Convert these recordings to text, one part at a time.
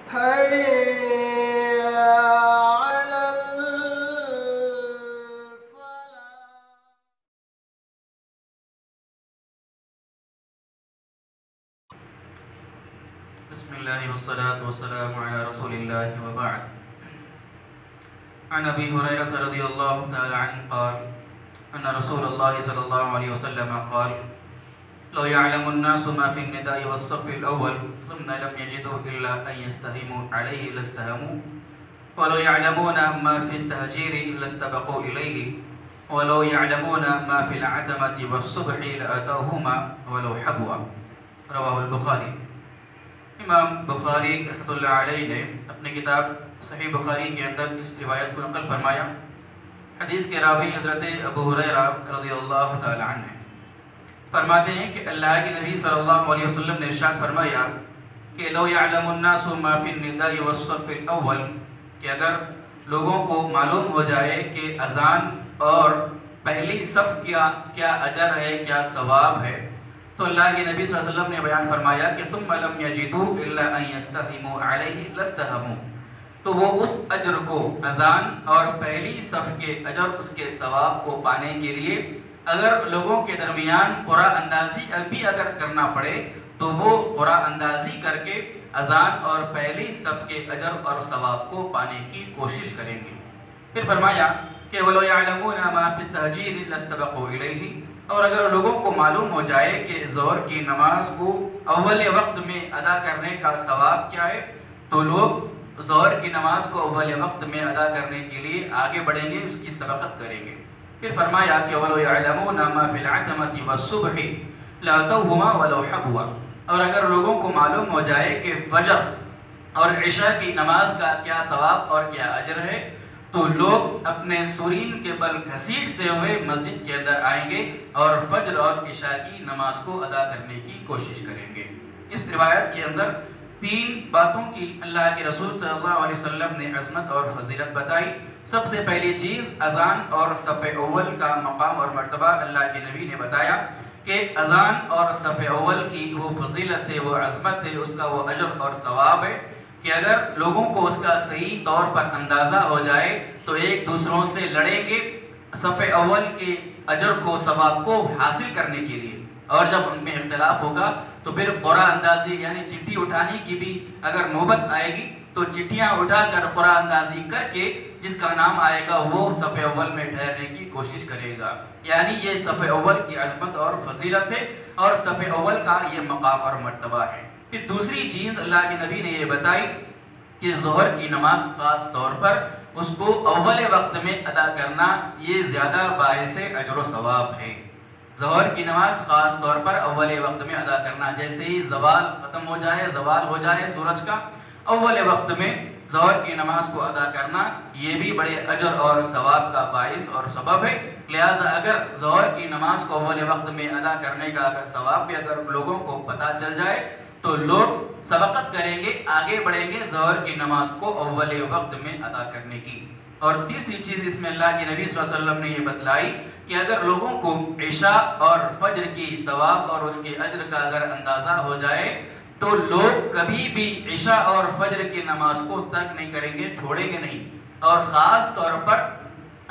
حي على الفلاح. بسم الله والصلاة والسلام على رسول الله وبعد. عن أبي هريرة رضي الله تعالى عنه قال أن رسول الله صلى الله عليه وسلم قال لو يعلم الناس ما في النداء والصف الأول ثم لم يجدوا إلا أن يستهموا عليه لاستهموا ولو يعلمون ما في التهجير لاستبقوا إليه ولو يعلمون ما في العتمة والصبح لأتوهما ولو حبوا. رواه البخاری. امام بخاری رحمۃ اللہ علیہ نے اپنی کتاب صحیح بخاری کے اندر اس روایت کو نقل فرمایا. حدیث کے راوی حضرت ابو ہریرہ رضی اللہ تعالی عنہ فرماتے ہیں کہ اللہ کے نبی صلی اللہ علیہ وسلم نے ارشاد فرمایا کہ لو یعلم الناس ما فی النداء والصف الاول، کہ اگر لوگوں کو معلوم ہو جائے کہ اذان اور پہلی صف کیا اجر ہے، کیا ثواب ہے، تو اللہ کے نبی صلی اللہ علیہ وسلم نے بیان فرمایا کہ ثم لم یجدوا الا ان یستہموا علیہ لاستہموا، تو وہ اس اجر کو، اذان اور پہلی صف کے اجر، اس کے ثواب کو پانے کے لیے اگر لوگوں کے درمیان قرآن اندازی بھی اگر کرنا پڑے تو وہ قرآن اندازی کر کے اذان اور پہلی صف کے اجر اور ثواب کو پانے کی کوشش کریں گے. پھر فرمایا کہ وَلَوْ يَعْلَمُونَ مَا فِي التَّهْجِيرِ لَاسْتَبَقُوا إِلَيْهِ، اور اگر لوگوں کو معلوم ہو جائے کہ ظہر کی نماز کو اول وقت میں ادا کرنے کا ثواب کیا ہے تو لوگ ظہر کی نماز کو اول وقت میں ادا کرنے کے لیے آگے بڑھیں گے، اس کی سبقت کریں گے. پھر فرمایا کہ وَلَوْ يَعْلَمُونَ مَا فِي الْعَتَمَةِ وَالصُّبْحِ لَأَتَوْهُمَا وَلَوْ حَبُوًا، اور اگر لوگوں کو معلوم ہو جائے کہ فجر اور عشاء کی نماز کا کیا ثواب اور کیا اجر ہے تو لوگ اپنے سرین کے بل گھسیٹتے ہوئے مسجد کے اندر آئیں گے اور فجر اور عشاء کی نماز کو ادا کرنے کی کوشش کریں گے. اس روایت کے اندر تین باتوں کی اللہ کے رسول صلی اللہ علیہ وسلم نے عظمت اور فضیلت بتائی. سب سے پہلی چیز اذان اور صف اول کا مقام اور مرتبہ اللہ کے نبی نے بتایا کہ اذان اور صف اول کی وہ فضیلت ہے، وہ عظمت ہے، اس کا وہ اجر اور ثواب ہے کہ اگر لوگوں کو اس کا صحیح طور پر اندازہ ہو جائے تو ایک دوسروں سے لڑیں گے صف اول کے اجر کو، ثواب کو حاصل کرنے کے لیے. اور جب ان میں اختلاف ہوگا تو پھر قرعہ اندازی یعنی چٹھی اٹھانے کی بھی اگر نوبت آئے گی تو چٹھیاں اٹھا کر قرعہ اندازی کر کے جس کا نام آئے گا وہ صف اول میں ٹھہرنے کی کوشش کرے گا. یعنی یہ صف اول کی عظمت اور فضیلت ہے اور صف اول کا یہ مقام اور مرتبہ ہے. پھر دوسری چیز اللہ کے نبی نے یہ بتائی کہ ظہر کی نماز خاص طور پر اس کو اول وقت میں ادا کرنا یہ زیادہ باعث اجر و ثواب ہے. ظہر کی نماز خاص طور پر اول وقت میں ادا کرنا، جیسے ہی زوال ختم ہو جائے، زوال ہو جائے سورج کا، اول وقت میں ظہر کی نماز کو ادا کرنا یہ بھی بڑے اجر اور ثواب کا باعث اور سبب ہے. لہٰذا اگر ظہر کی نماز کو اول وقت میں ادا کرنے کا اگر ثواب بھی اگر لوگوں کو پتہ چل جائے تو لوگ سبقت کریں گے، آگے بڑھیں گے ظہر کی نماز کو اول وقت میں ادا کرنے کی. اور تیسری چیز اس میں اللہ کے نبی صلی اللہ علیہ وسلم نے یہ بتلائی کہ اگر لوگوں کو عشاء اور فجر کی ثواب اور اس کے اجر کا اگر اندازہ ہو جائے تو لوگ کبھی بھی عشاء اور فجر کی نماز کو ترک نہیں کریں گے، چھوڑیں گے نہیں. اور خاص طور پر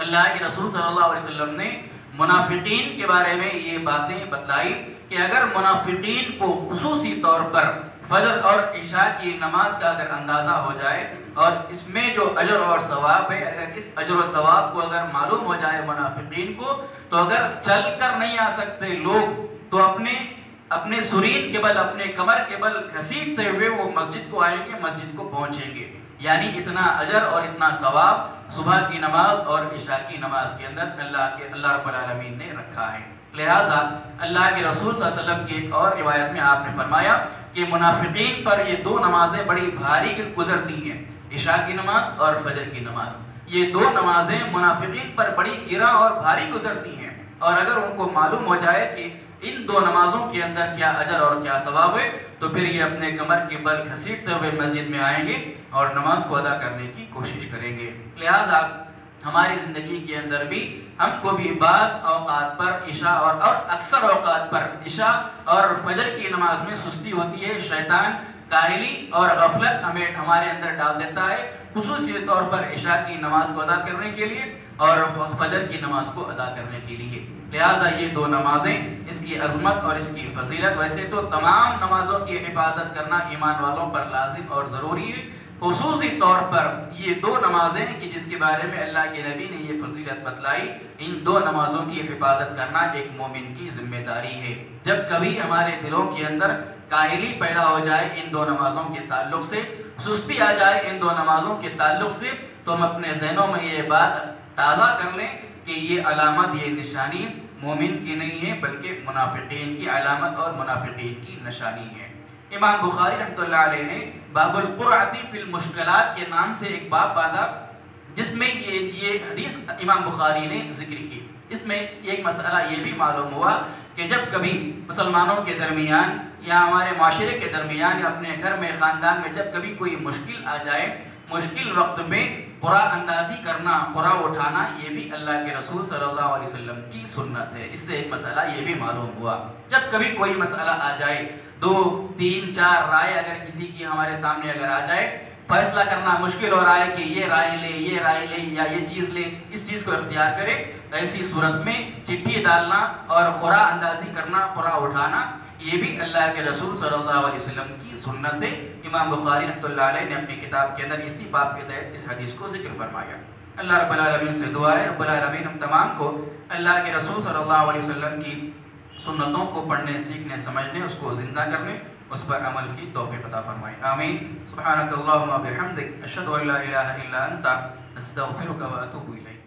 اللہ کے رسول صلی اللہ علیہ وسلم نے منافقین کے بارے میں یہ باتیں بتلائی کہ اگر منافقین کو خصوصی طور پر فجر اور عشاء کی نماز کا اگر اندازہ ہو جائے اور اس میں جو اجر اور ثواب ہے، اگر اس اجر و ثواب کو اگر معلوم ہو جائے منافقین کو تو اگر چل کر نہیں آ سکتے لوگ تو اپنے سرین کے بل، اپنے کمر کے بل گھسیٹتے ہوئے وہ مسجد کو آئیں گے، مسجد کو پہنچیں گے. یعنی اتنا اجر اور اتنا ثواب صبح کی نماز اور عشاء کی نماز کے اندر اللہ رب العالمین نے رکھا ہے. لہٰذا اللہ کے رسول صلی اللہ علیہ وسلم کی ایک اور روایت میں آپ نے فرمایا کہ منافقین پر یہ دو نمازیں بڑی بھاری گزرتی ہیں، عشاء کی نماز اور فجر کی نماز. یہ دو نمازیں منافقین پر بڑی گراں اور بھاری گزرتی ہیں، اور اگر ان کو معلوم ہو جائے کہ ان دو نمازوں کے اندر کیا اجر اور کیا ثواب ہے تو پھر یہ اپنے کمر کے بل گھسیٹتے ہوئے مسجد میں آئیں گے اور نماز کو ادا کرنے کی کوشش کریں گے. لہٰذا ہماری زندگی کے اندر بھی ہم کو بھی بعض اوقات پر عشاء اور اکثر اوقات پر عشاء اور فجر کی نماز میں سستی ہوتی ہے. شیطان کاہلی اور غفلت ہمارے اندر ڈال دیتا ہے، خصوصی طور پر عشاء کی نماز کو ادا کرنے کے لیے اور فجر کی نماز کو ادا کرنے کے لیے۔ لہٰذا یہ دو نمازیں، اس کی عظمت اور اس کی فضیلت، ویسے تو تمام نمازوں کی حفاظت کرنا ایمان والوں پر لازم اور ضروری ہے، خصوصی طور پر یہ دو نمازیں کہ جس کے بارے میں اللہ کے نبی نے یہ فضیلت بتلائی، ان دو نمازوں کی حفاظت کرنا ایک مومن کی ذمہ داری ہے۔ جب کبھی ہمارے دلوں کے اندر کاہلی پیدا ہو جائے ان دو نمازوں کے تعلق سے، سستی آ جائے ان دو نمازوں کے تعلق سے، تو ہم اپنے ذہنوں میں یہ بات تازہ کر لیں کہ یہ علامت، یہ نشانی مومن کی نہیں ہے بلکہ منافقین کی علامت اور منافقین کی نشانی ہے۔ امام بخاری رحمۃ اللہ علیہ نے باب القرعۃ فی المشکلات کے نام سے ایک باب باندھا، جس میں یہ حدیث امام بخاری نے ذکر کی۔ اس میں ایک مسئلہ یہ بھی معلوم ہوا کہ جب کبھی مسلمانوں کے درمیان یا ہمارے معاشرے کے درمیان یا اپنے گھر میں، خاندان میں جب کبھی کوئی مشکل آ جائے، مشکل وقت میں قرآ اندازی کرنا، قرآ اٹھانا، یہ بھی اللہ کے رسول صلی اللہ علیہ وسلم کی سنت ہے۔ اس سے ایک مسئلہ یہ بھی معلوم ہوا، جب کبھی کوئی مسئلہ آ جائے، 2 3 4 رائے اگر کسی کی ہمارے سامنے اگر آ جائے، فیصلہ کرنا مشکل ہو رہا ہے کہ یہ رائے لے، یہ رائے لے یا یہ چیز لے، اس چیز کو اختیار کرے، ایسی صورت میں چٹھی ڈالنا اور قرآ اندازی کرنا، قرآ اٹھانا، یہ بھی اللہ کے رسول صلی اللہ علیہ وسلم کی سنت ہے۔ امام بخاری رحمۃ اللہ علیہ نے اپنی کتاب کے اندر اسی باب کے تحت اس حدیث کو ذکر فرمایا۔ اللہ رب العالمین سے دعا ہے رب العالمین ہم تمام کو اللہ کے رسول صلی اللہ علیہ وسلم کی سنتوں کو پڑھنے، سیکھنے، سمجھنے، اس کو زندہ کرنے، اس پر عمل کی توفیق عطا فرمائے، آمین۔ سبحانک اللہم و بحمدک، اشہد ان لا الہ الا انت، استغفرک و اتوب الیک۔